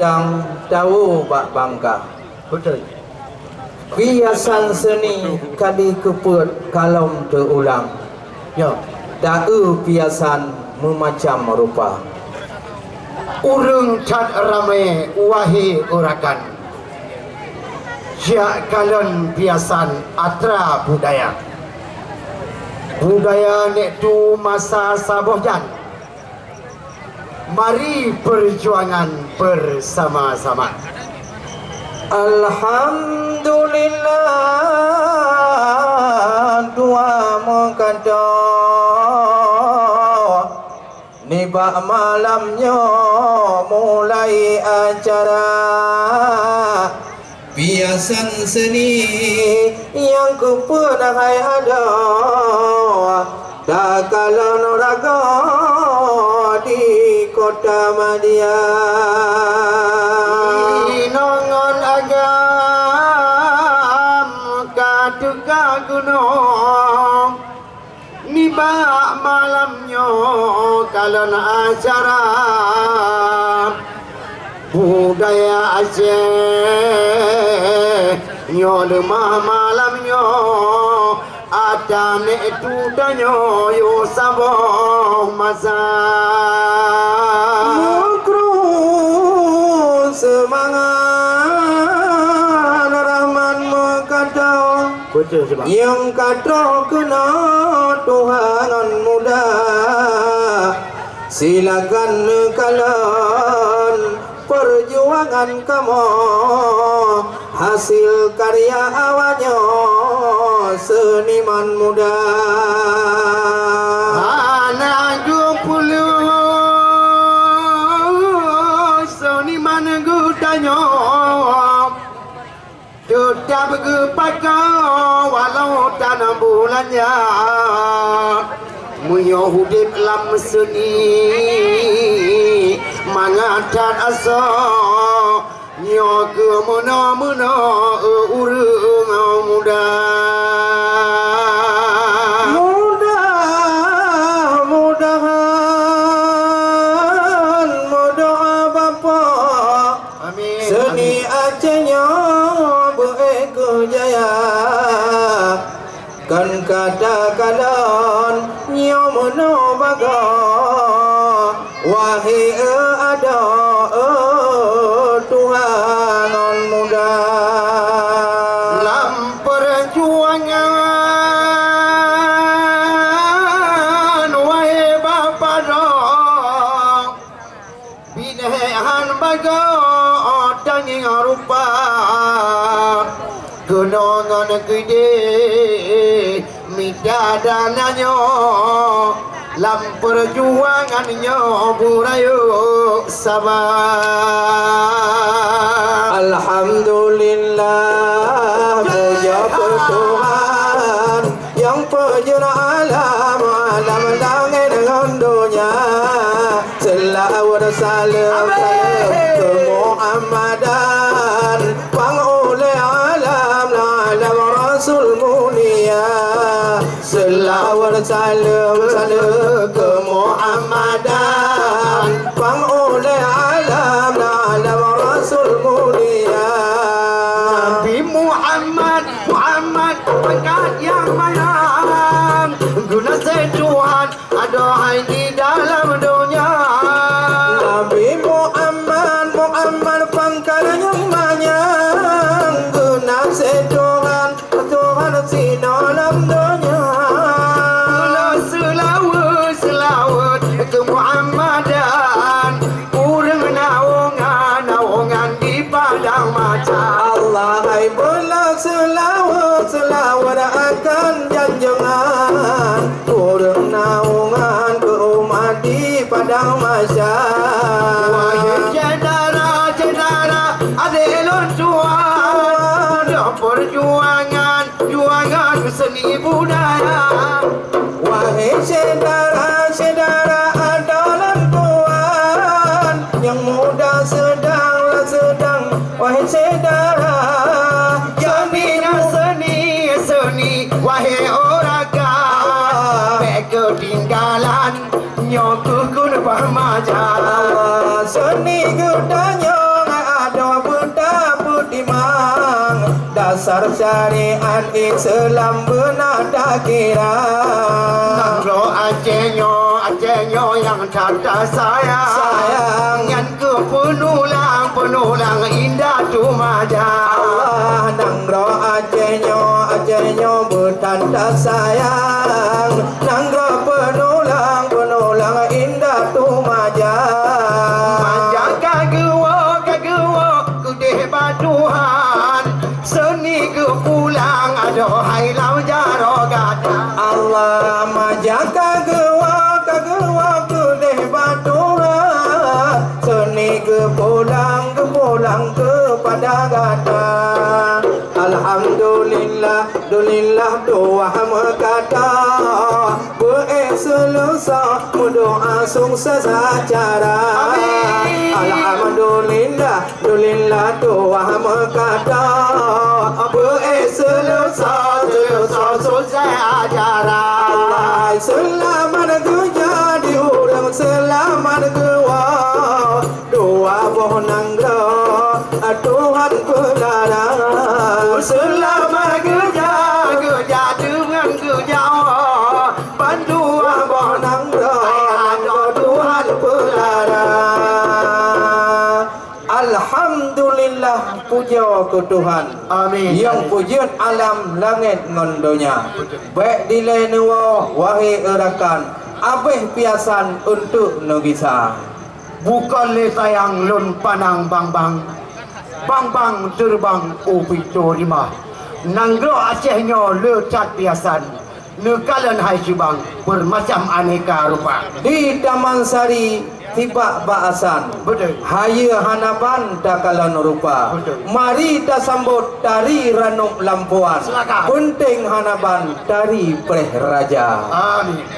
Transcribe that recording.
yang tahu Pak Bangka. Betul. Biasan seni kali keput kalom terulang. Ya. Da'u biasan memacam rupa. Urung cat ramai wahi urakan. Siak kalon biasan atra budaya. Budaya nek tu masa sabohjan. Mari perjuangan bersama-sama. Alhamdulillah dua mengkata nibak malamnya mulai acara biasan seni yang ku pernah ada tak kalah noraga di kota Madian. Inongon agam katuka gunung nibak malamnya kalon acara budaya Aceh nyo lemah malamnya Adam itu danyo yo saboh masa Mukru semangat Rahman mengkata betul sebab yang kata kena Tuhan muda silakan kalian perjuangan kamu hasil karya awalnya seniman muda anak 20 seniman gudanya tetap berpakai walau tanah bulannya menyahudip lam seni mengatan asa nyo ke mana-mana urung muda mudah-mudahan doa bapa amin seni Acehnya berkejaya kan kata-kata nyo menobaga wahai ada Tuhan muda dalam perjuangan wahai bapa dong binehan baga tanging rupa kenangan gede midadananyo lam perjuangannya burayo sabar Alhamdulillah puja Tuhan yang penjara alam langit dengan dunia selawat salam ke Muhammadan pangoleh alam Rasul mulia selawat salam ke Muhammadan pangoleh alam Rasul mulia Nabi Muhammad pangkat yang mayan guna sejuan ada hai di dalam dunia Nabi Muhammad pangkat yang mayan guna sejuan Tuhan si dalam dunia selawat ke Muhammadan urang naungan di padang macan Allah hai bela selawat akan janjangan urang naungan ke umat di padang masyarakat wahai cedara adelon tuan perjuangan seni budaya wahai saudara adalah Tuhan yang muda sedang wahai saudara seni wahai orakan ketinggalan nyoku kun permaja seni gudanya dasar syariat Islam benar tak kira. Nangro Acehnya yang tata sayang Yang ke penulang indah tumaja. Allah nangro Acehnya bertanda sayang. Nangro penulang indah tumaja. Maja kagua kudeh batuhan seni ke pulang adohai lau jaro gata. Allah majaka gewa kudeh batuhan seni ke pulang kepada gata. Alhamdulillah doa mekata beeselusa doa sukses acara. Alhamdulillah doa mekata beeselusa Selesai acara. Allah selamat kerja diurang selamat kewa doa bohonang Tuhan pelarang. Selamat kerja dengan kerja bantu Bohonang Tuhan pelarang. Alhamdulillah puja ke Tuhan. Amin. Yang pujian alam langit ngondonya. Baik dilai nuwa wahai erakan. Abeh piasan untuk nogisa. Bukan le sayang lun panang bang terbang upito lima. Nangro Acehnya lecat piasan. Nekalan hai subang bermacam aneka rupa. Di Taman Sari tiba baasan. Betul. Haya hanaban takalan rupa. Betul. Mari ta sambut tari ranum lampuan. Silakan. Penting hanaban tari preh raja. Amin.